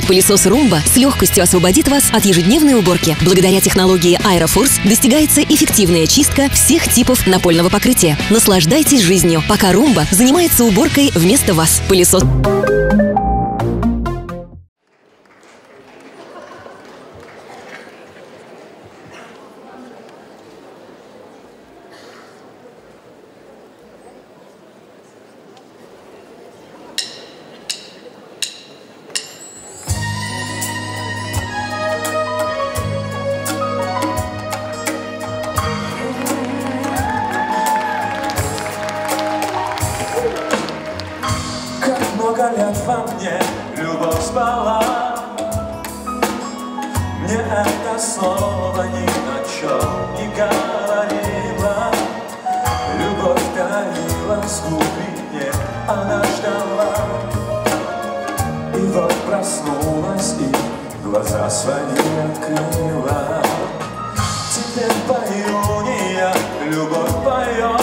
Пылесос Румба с легкостью освободит вас от ежедневной уборки. Благодаря технологии Аэрофорс достигается эффективная чистка всех типов напольного покрытия. Наслаждайтесь жизнью, пока Румба занимается уборкой вместо вас. Пылесос. Много лет во мне любовь спала. Мне это слово ни о чем не говорило. Любовь таилась в глубине, она ждала. И вот проснулась и глаза свои открыла. Теперь пою не я, любовь поет.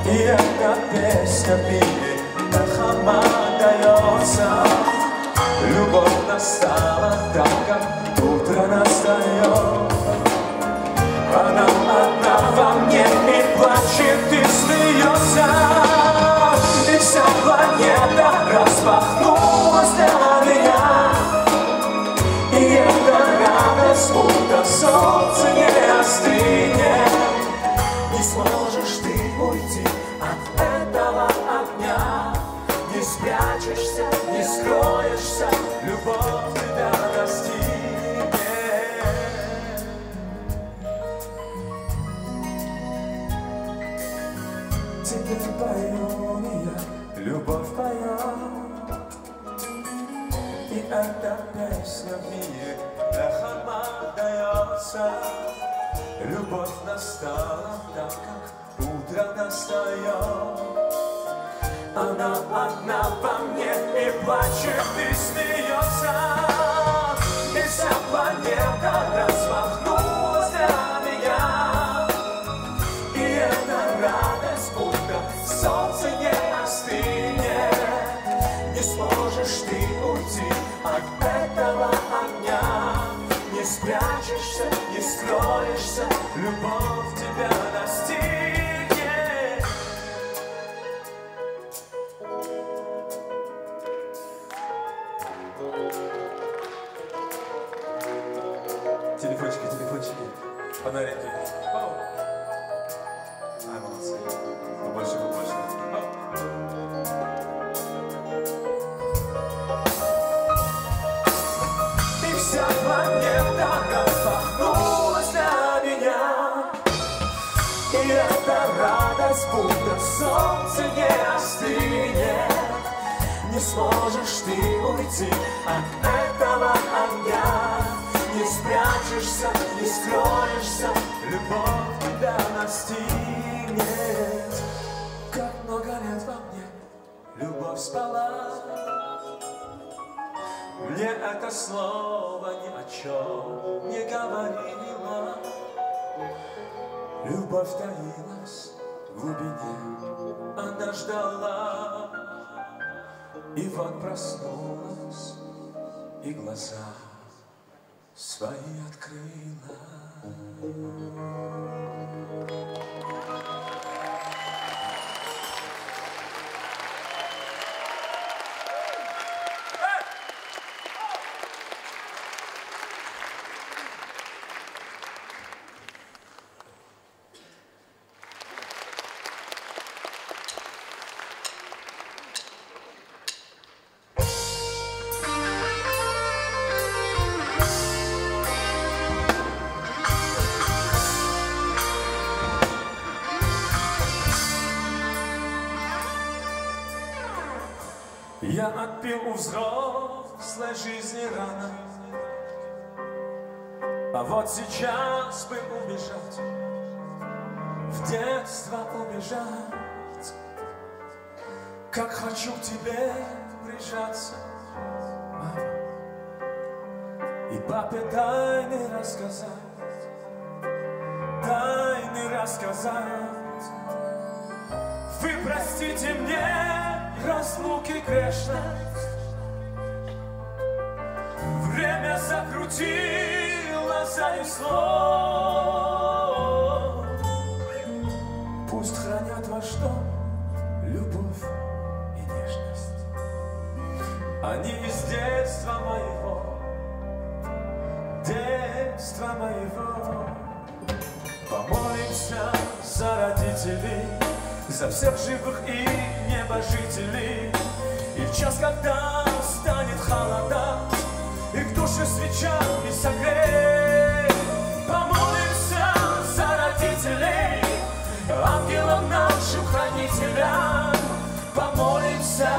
И эта песня в мире эхом отдается. Любовь настала так, как утро настает. Она одна во мне и плачет, и смеется. И вся планета распахнулась для меня. И эта радость, будто солнце не остынет. Не сможешь ты уйти от этого огня. Не спрячешься, не скроешься, любовь тебя достигнет. Теперь пою не я, любовь поет. И эта песня в мире эхом отдается. Любовь настала так, как утро настает. Она одна во мне и плачет, и смеется. И вся планета распахнулась для меня. И эта радость, будто солнце не остынет. Не сможешь ты уйти от этого огня. Не спрячешься, не скроешься, любовь тебя достигнет. Телефончики, телефончики, фонарики. Ай, молодцы. Побольше, побольше. И вся планета распахнулась для меня. И эта радость, будто солнце не остынет. Не сможешь ты уйти от этого огня. Не спрячешься, не скроешься, любовь тебя настигнет. Как много лет во мне любовь спала. Мне это слово ни о чем не говорило. Любовь таилась в глубине, она ждала. И вот проснулась, и глаза свои открыла. Я отпил у взрослой жизни рано, а вот сейчас бы убежать, в детство убежать. Как хочу к тебе прижаться, мама, и папе тайны рассказать, тайны рассказать. Вы простите мне разлуки грешность, закрутила, занесло. Пусть хранят ваш дом любовь и нежность. Они из детства моего. Помолимся за родителей, за всех живых и небожителей. И в час, когда станет холодать, их души свечами согреть. Помолимся за родителей, ангелам нашим хранителям. Помолимся,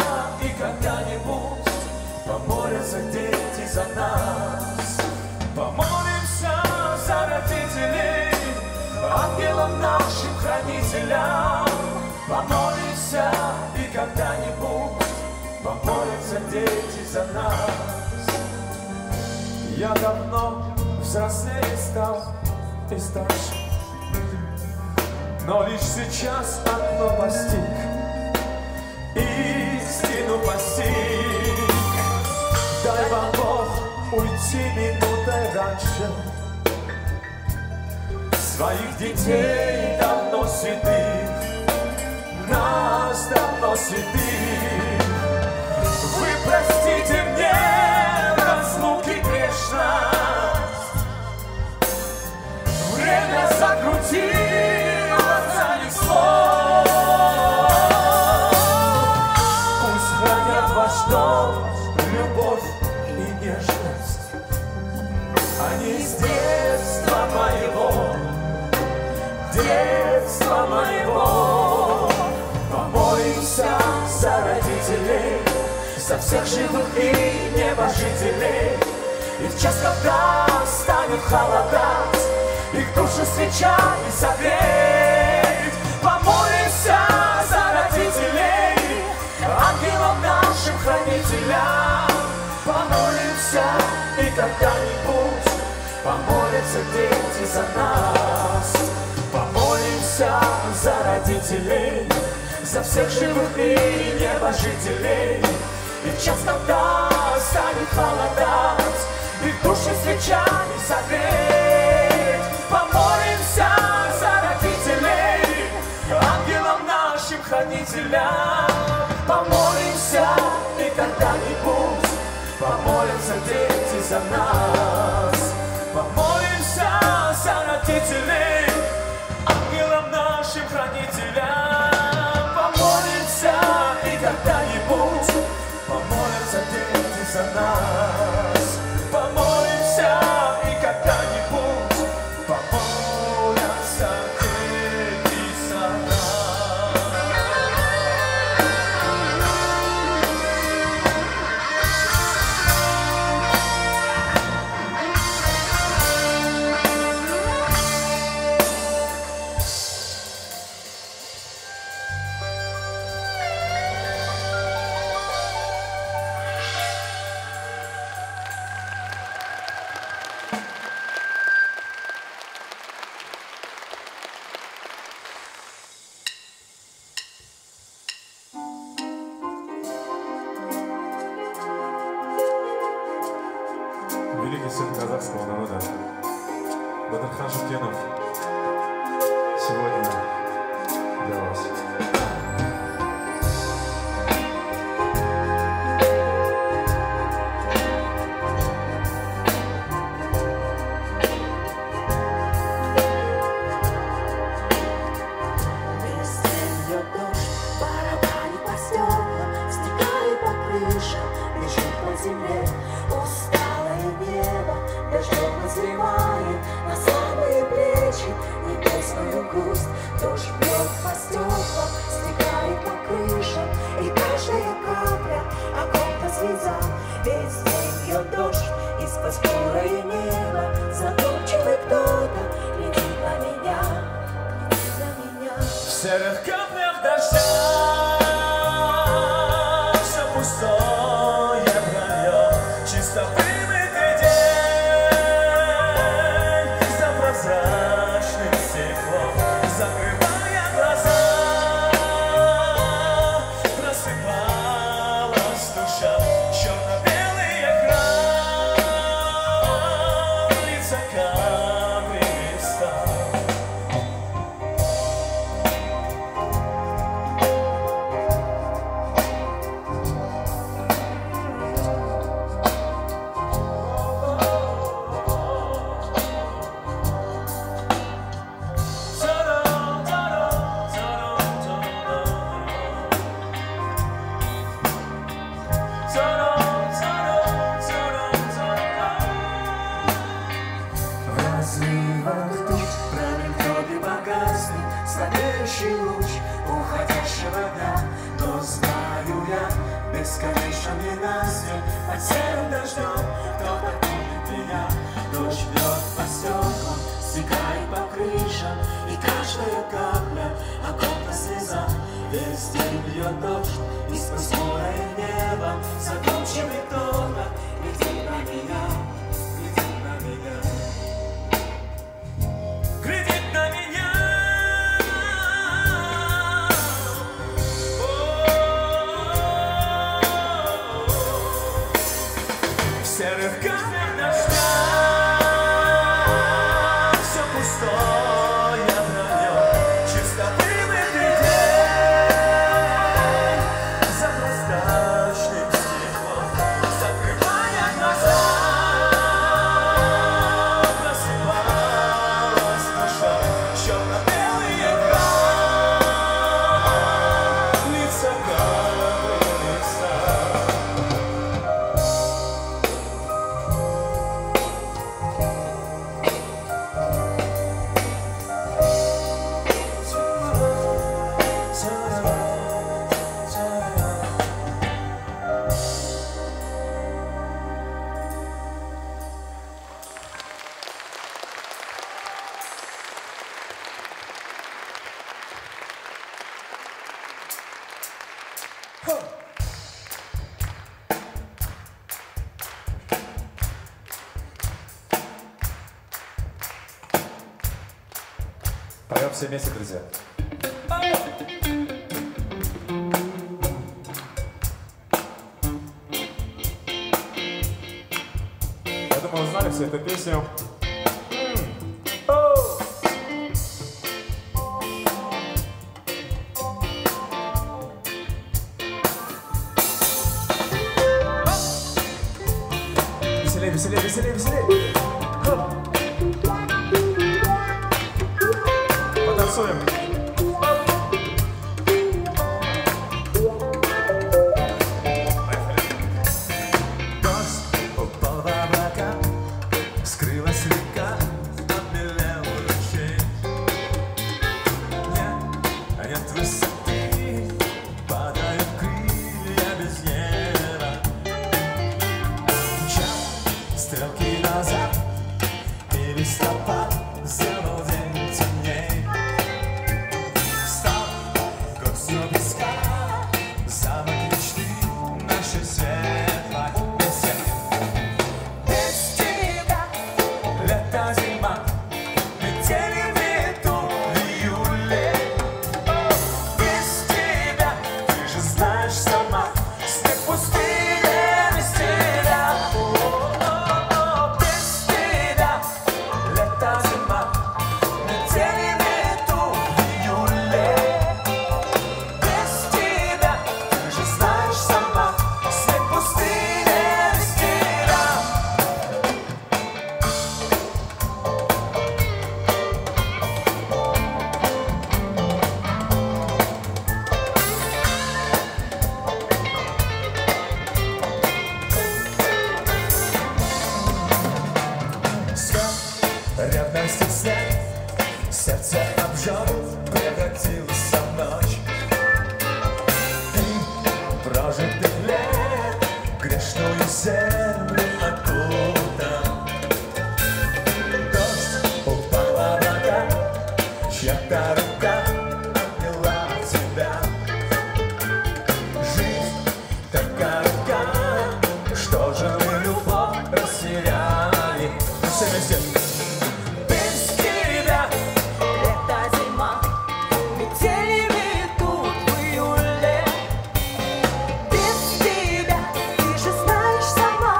и когда-нибудь помолятся дети за нас. Помолимся за родителей, ангелам нашим хранителям. Помолимся, и когда-нибудь помолятся дети за нас. Я давно взрослее стал и старше, но лишь сейчас одно постиг, истину постиг. Дай вам Бог уйти минутой раньше. Своих детей давно святых, нас давно святых. Вы простите мне разлуки грешность. Время закрутило, занесло. Пусть хранят ваш дом любовь и нежность. Они из детства моего. Помолимся за родителей, за всех живых и небожителей. И в час, когда станет холодать, их души свечами согреть. Помолимся за родителей, ангелам нашим хранителям. Помолимся, и когда-нибудь помолятся дети за нас. Помолимся за родителей, за всех живых и небожителей. И в час, когда станет холодать, их души свечами согреть. Помолимся за родителей, ангелам нашим хранителям. Помолимся, и когда-нибудь помолятся дети за нас. Помолимся за родителей, ангелам нашим хранителям. Помолимся, и когда-нибудь помолятся дети за нас. Помолимся, и когда-нибудь помолятся дети за нас. Великий сын казахского народа Батырхан Шукенов сегодня для вас. В серых каплях дождя все пустое прольет, чисто вымытый день за прозрачным стеклом, закрывая глаза, просыпалась душа, черно-белые под серым дождем. Кто-то помнит меня, дождь бьет по стеклам, стекает по крышам, и каждая капля окопна слеза. Весь день бьет дождь, и сквозь море небо задумчивый кто-то глядит на меня, глядит на меня. Глядит на меня. В серых каплях дождя все пустое вранье, чисто вымытый день за прозрачным стеклом, закрывая глаза, просыпалась душа, черно-белый экран, лица кадры лица. Поем все вместе, друзья. Я думаю, вы знали всю эту песню. Веселее, веселее, веселее, веселее. Потанцуем. Дождь упал в облака, скрылась река, обмелел ручей. Нет высоты, падают крылья без неба. Мчат стрелки назад, и листопад сделал день темней. Встал гостью песка, замок мечты нашей светлой песен. Без тебя лето, зима, метели метут в июле. Без тебя, ты же знаешь сама, снег пустыни без тебя. Без тебя лето, зима, метели метут в июле. Без тебя, ты же знаешь сама, снег пустыни без тебя. Скоп ревности снег, сердце обжег, превратилось в ночь. И прожитых лет грешную землю окутал. Дождь упал в облака, чья-то рука обняла тебя. Жизнь такая рука, что же мы любовь растеряли? Все вместе. Без тебя лето, зима, метели метут в июле. Без тебя, ты же знаешь сама,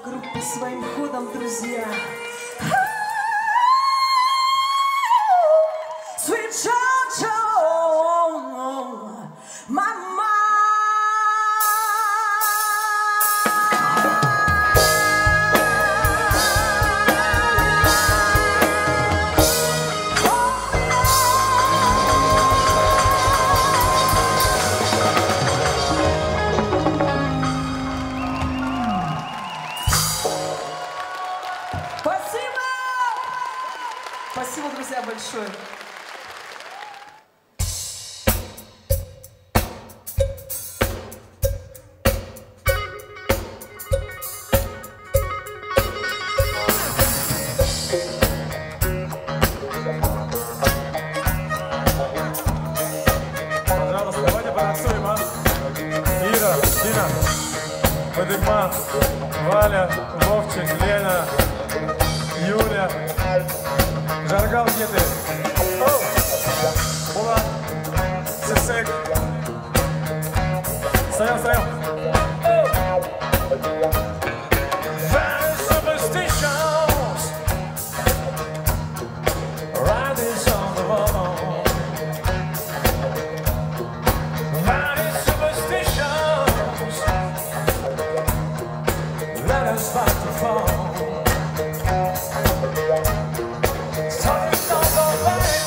Группа «Своим ходом», друзья. Sweet Jojo, mama. Спасибо, друзья, большое. Пожалуйста, давайте потанцуем, а? Ира, Дина, Вадима, Валя, Вовчик, Лена, Юля. Жаргал, где ты? Улан, Сесек. Встаем. Talking on the way.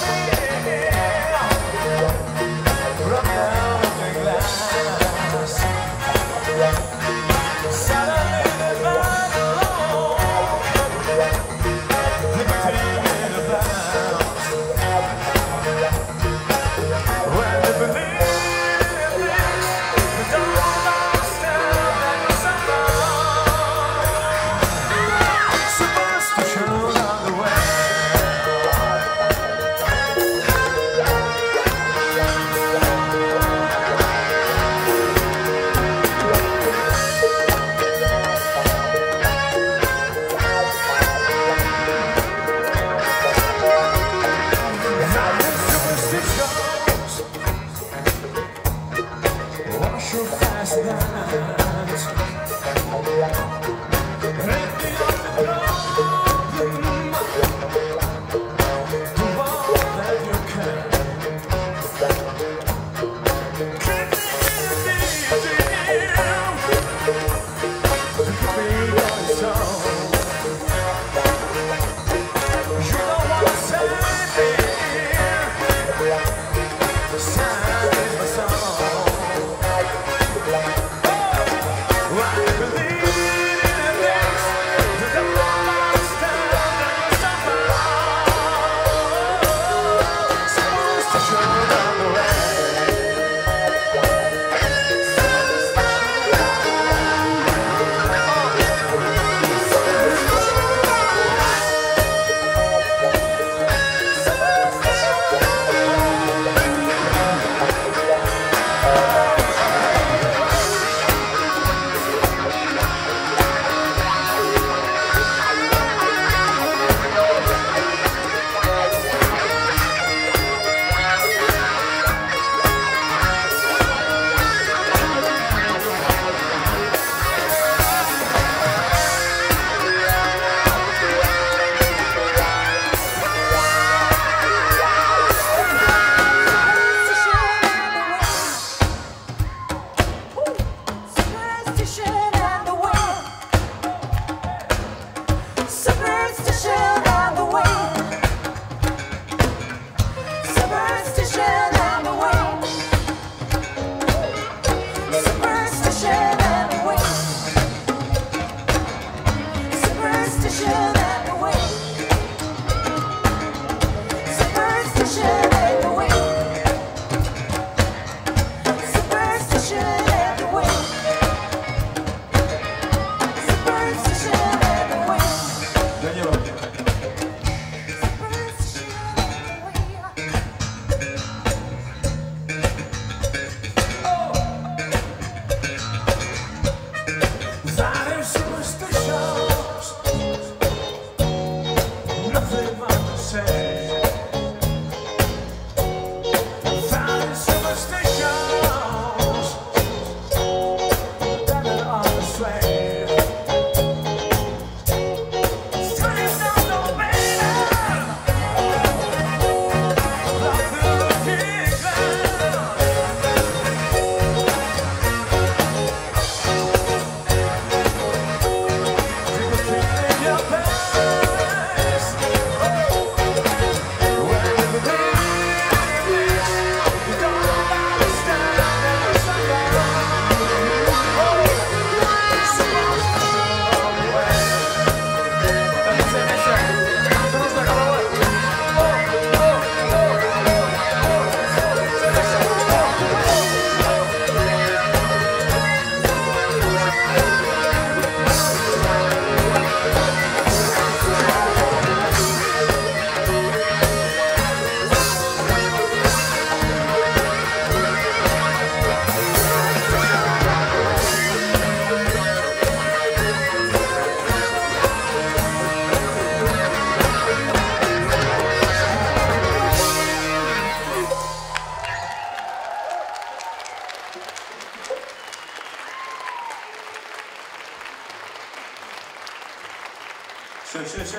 Еще.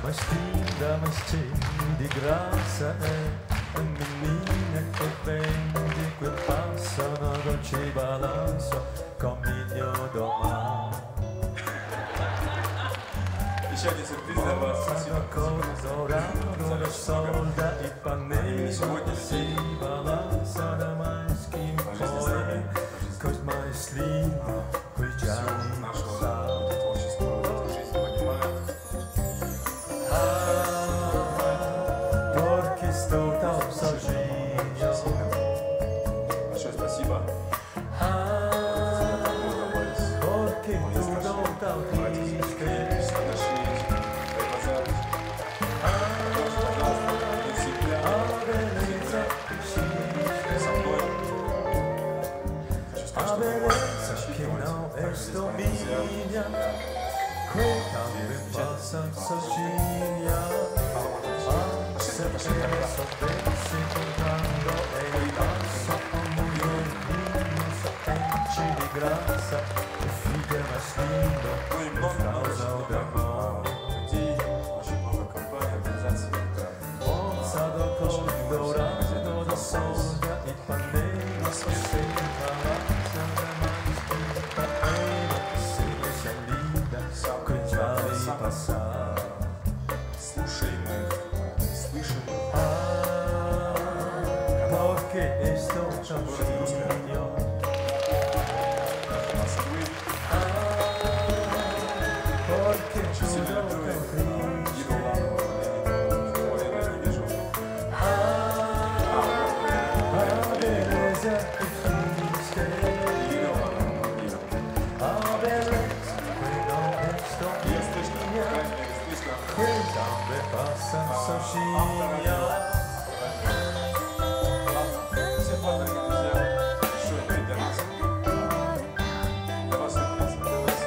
Mas linda, mas cheia de graça é a menina que vem de quel passo no dolce balanço caminho do mar. Еще один сюрприз для вас. Спасибо. Dourado, sol da Ipanema se balança da mais que foi, coisa mais linda, coisa de Большое спасибо. Graça, fica mais lindo, por causa do amor. Очень много компаний, организаций. Moça do cor dourado do sol da Ipanema, você balança da mais que Ipanema, seja linda, cuidado e passar. Слушаемых, слышимых. Porque estou tão sozinho. Очень сильно люблю Гиду Улан-Удэ. Ой, я не вижу. Есть слышно, по крайней мере, слышно. Все фото, дорогие друзья, еще это для нас. Для вас сюрприз, для вас.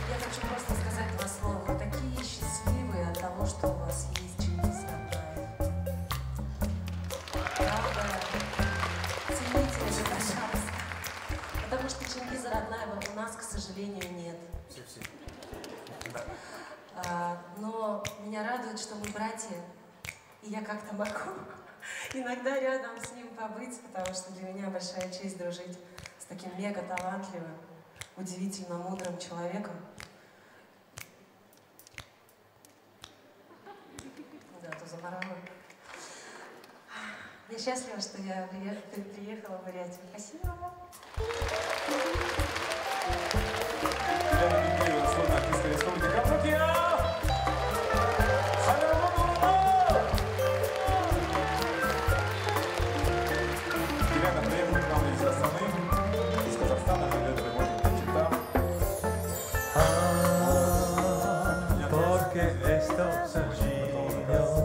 Я хочу просто сказать два слова. Вы такие счастливые от того, что у вас есть Чингис Раднаев. Правда, цените это, пожалуйста. Потому что Чингиза Раднаева у нас, к сожалению, нет. Но меня радует, что мы братья, и я как-то могу иногда рядом с ним побыть, потому что для меня большая честь дружить с таким мега-талантливым, удивительно мудрым человеком. Да, то заморала. Я счастлива, что я приехала в Бурятию. Спасибо вам. Елена Дмитриева, заслуженная артистка Республики Калмыкия. Елена приехала к нам из Астаны, из Казахстана, мы для этого можем почитать. Porque estou sozinho.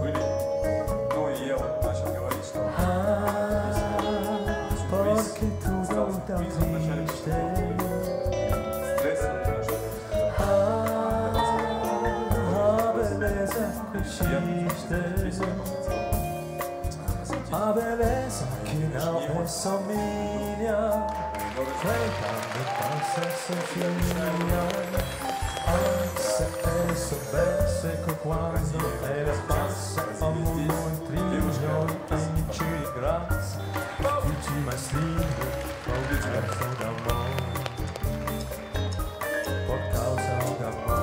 Были. Ну и я вот начал говорить, что Porque tudo tão triste. стресс, A beleza que existe, a beleza que não é só minha, foi também passa sozinha. Se eu soubesse que quando ela passa o mundo enche de graça, de mais lindo, por causa do amor, por causa do amor.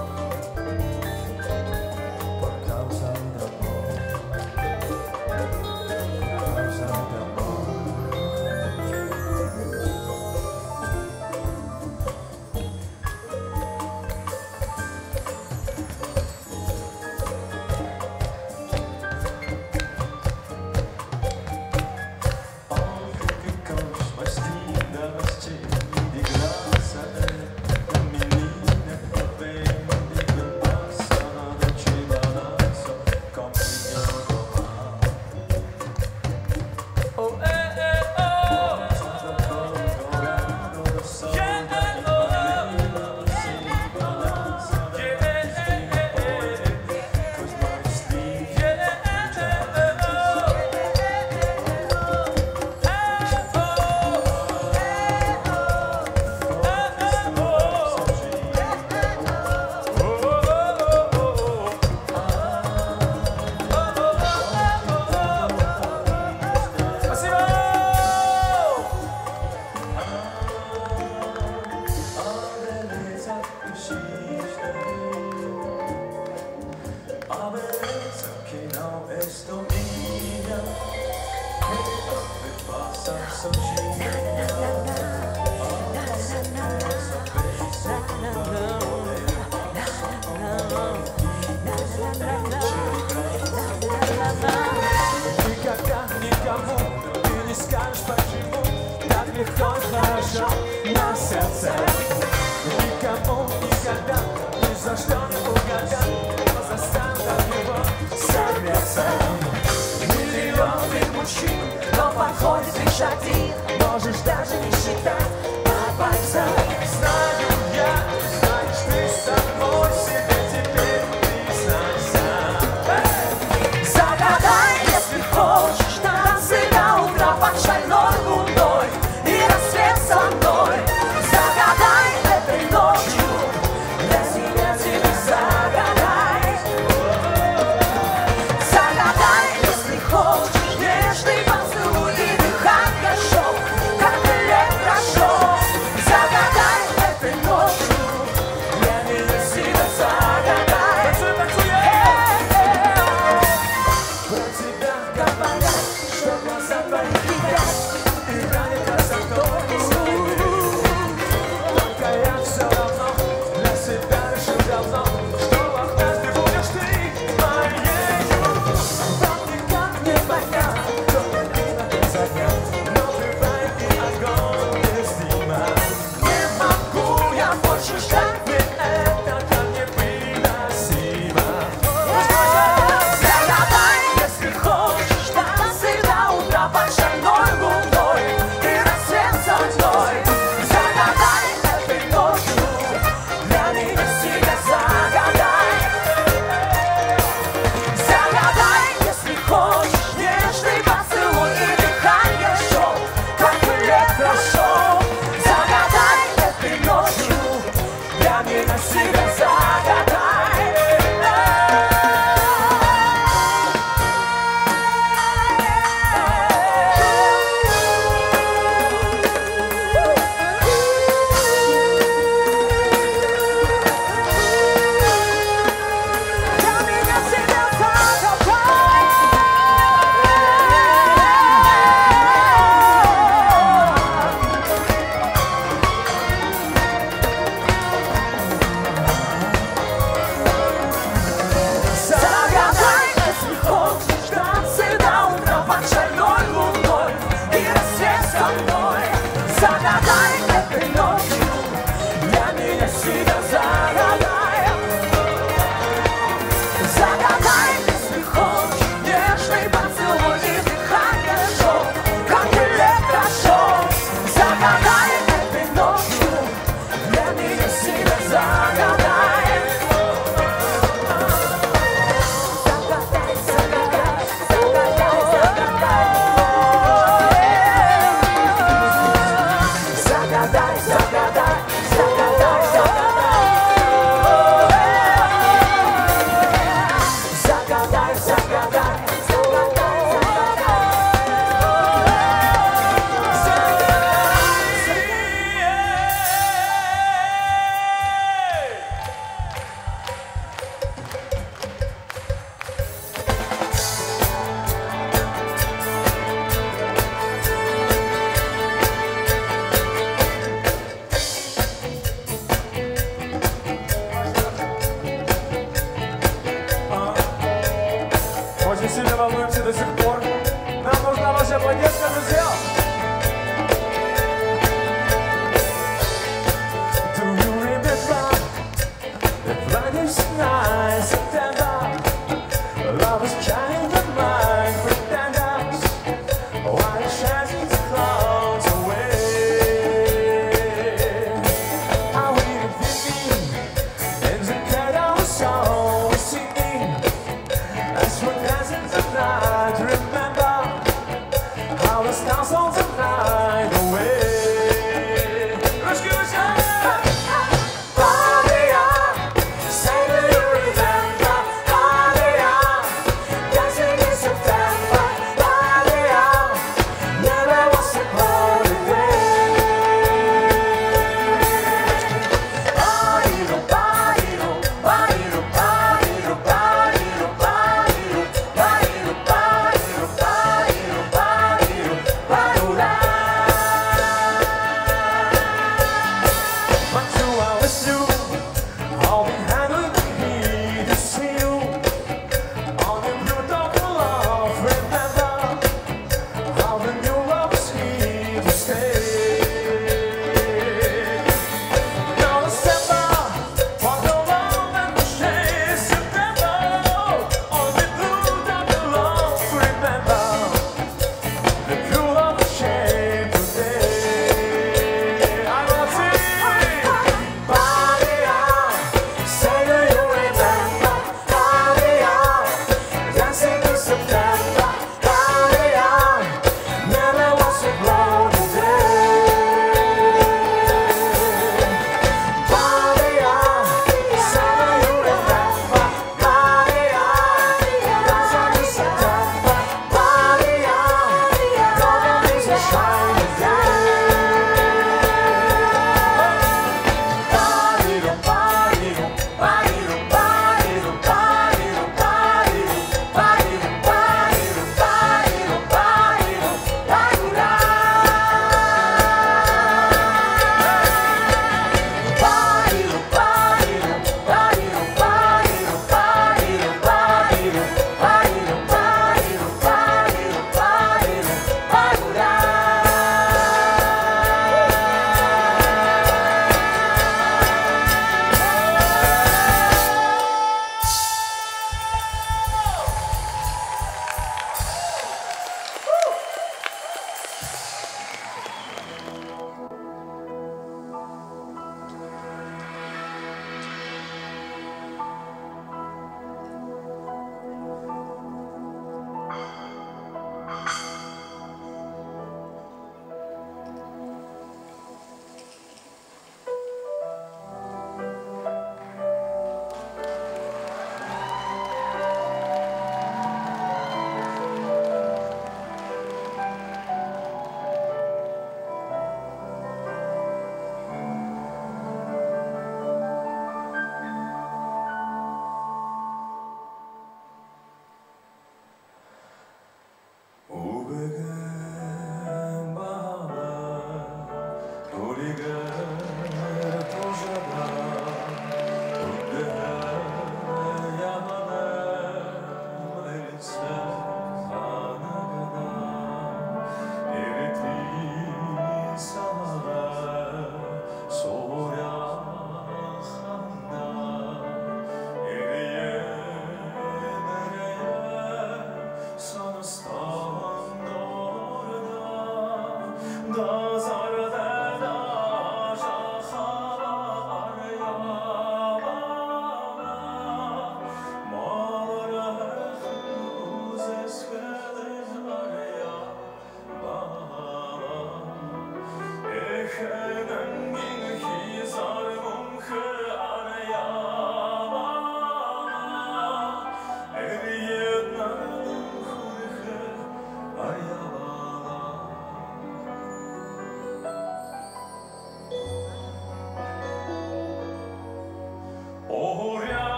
Никогда никому ты не скажешь почему так легко и хорошо на сердце. Никому никогда ни за что не угадать, но заставил его согреться. Миллионы мужчин, но подходит лишь один. Можешь даже не считать по пальцам. Знаю я, знаешь ты самой себе теперь признайся. Загадай, если хочешь, танцы до утра под шальной луной и рассвет со мной. Загадай этой ночью, для себя тебя загадай. Загадай, если хочешь, нежный поцелуй и дыхание шоу, как электрошок. Загадай этой ночью, для меня себя загадай. Про тебя говорят, что глаза твои кипят и ранят красотой своей. Только я все равно для себя решил давно, что вновь ты будешь ты моею. Вам никак не понять, кто именно без огня, но бывает и огонь без дыма. Не могу я больше ждать, ведь это так невыносимо. Загадай, если хочешь, танцы до утра под шальной луной и рассвет со мной. Загадай этой ночью, для меня себя загадай. Загадай, если хочешь, нежный поцелуй и дыхание шоу, как электрошок. Загадай этой ночью, для меня себя загадай. Загадай, если хочешь, танцы до утра под шальной луной и рассвет со мной. Загадай этой ночью, для меня себя загадай. Загадай, если хочешь, нежный поцелуй и дыхание шоу, как электрошок. Загадай этой ночью, для меня себя загадай. Очень сильно волнуемся до сих пор. Нам нужна ваша поддержка, друзья. Do you remember the brightest night, September? Love was shining the mind, pretenders. While it shines its clouds away. Are we living in the cat of song we're singing? As we're dancing tonight, remember how the stars on the night away. Let's go, Say do you remember? Dancing in September. Never was a holiday. Ba-dee-do, ba-dee-do, ba-dee-do, ba-dee-do, ba-dee-do, ba-dee-do, ba-dee-do, ba-dee-do, ba-dee-do, ba-dee-do, ba-dee-do, ba-dee-do, ba-dee-do,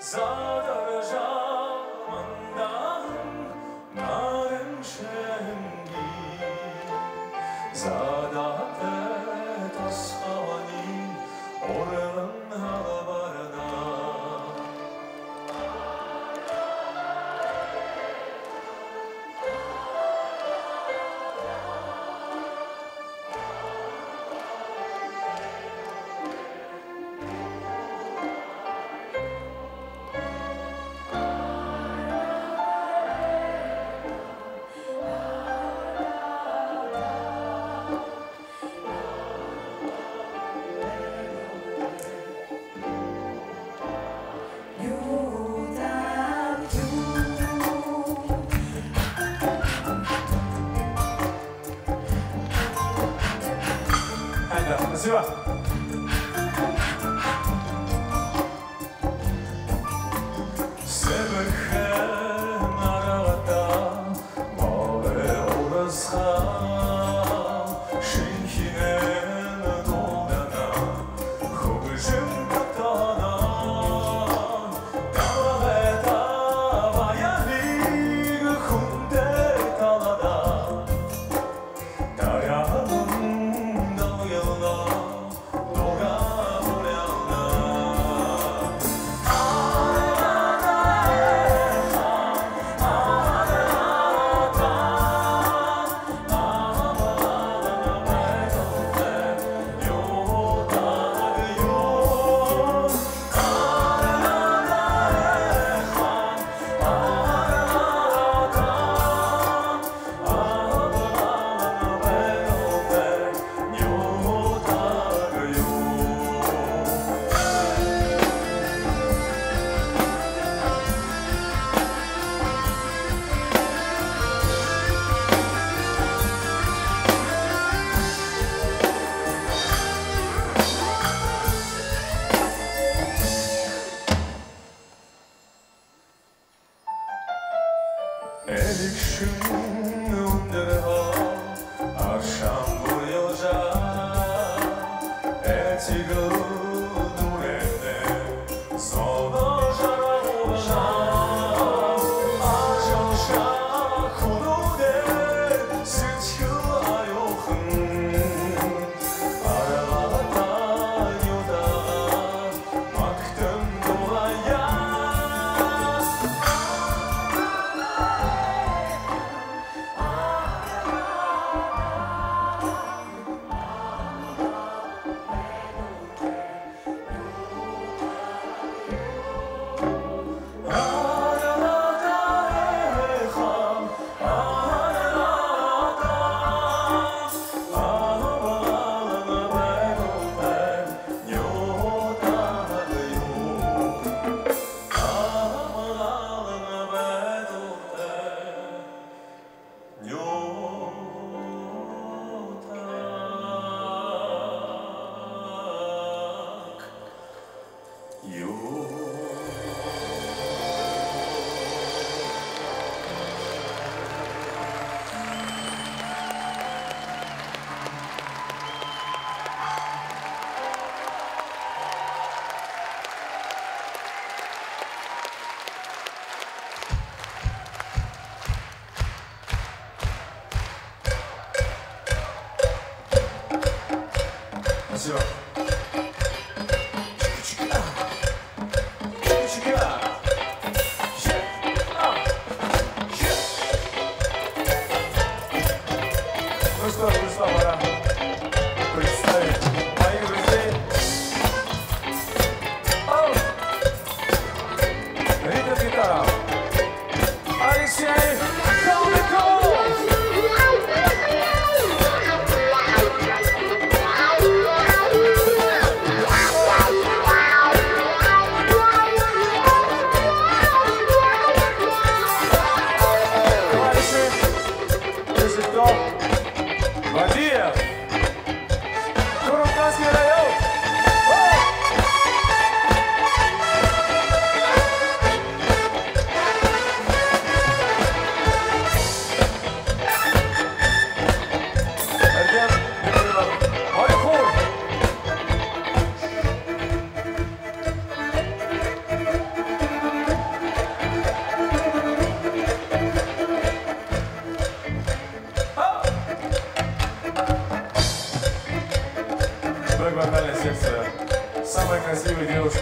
Спасибо. Спасибо.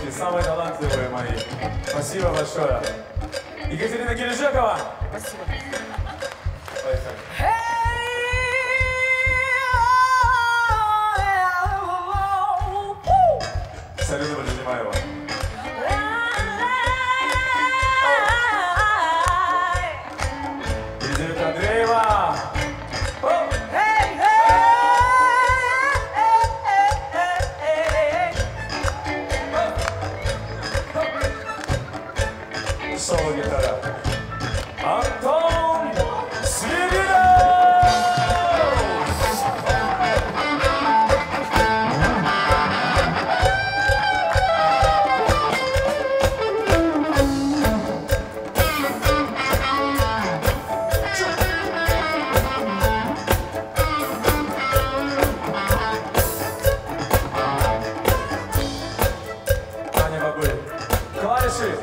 девушки, самые талантливые мои. Спасибо большое. Екатерина Кирижекова. Спасибо. Поехали. Салют, Боженимаева. Елизавета Андреева. Соло-гитара. Антон Свиридов! Аня Бабы. Клавиши.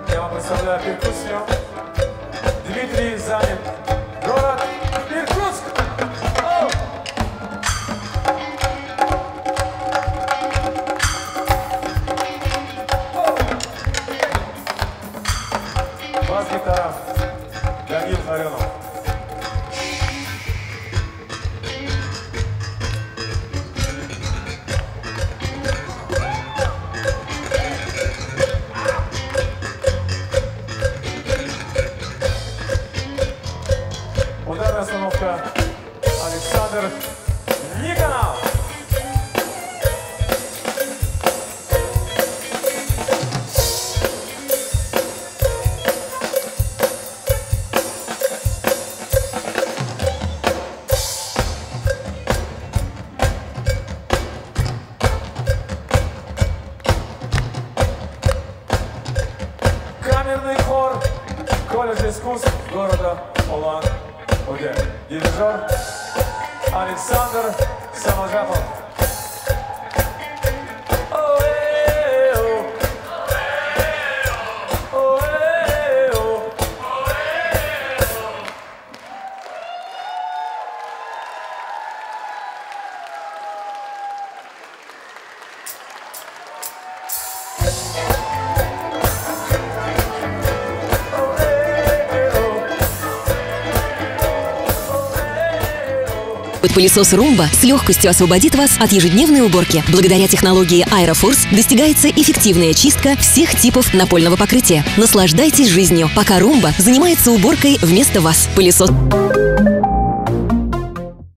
Я вам представляю перкуссию. Дмитрий занят. Город Иркутск. Бас-гитара. Данил Харенов. Ударная остановка. Александр Никонов. Камерный хор колледжа искусств города Улан-Удэ. Дирижер Александр Саможапов. Пылесос Румба с легкостью освободит вас от ежедневной уборки. Благодаря технологии Аэрофорс достигается эффективная чистка всех типов напольного покрытия. Наслаждайтесь жизнью, пока Румба занимается уборкой вместо вас. Пылесос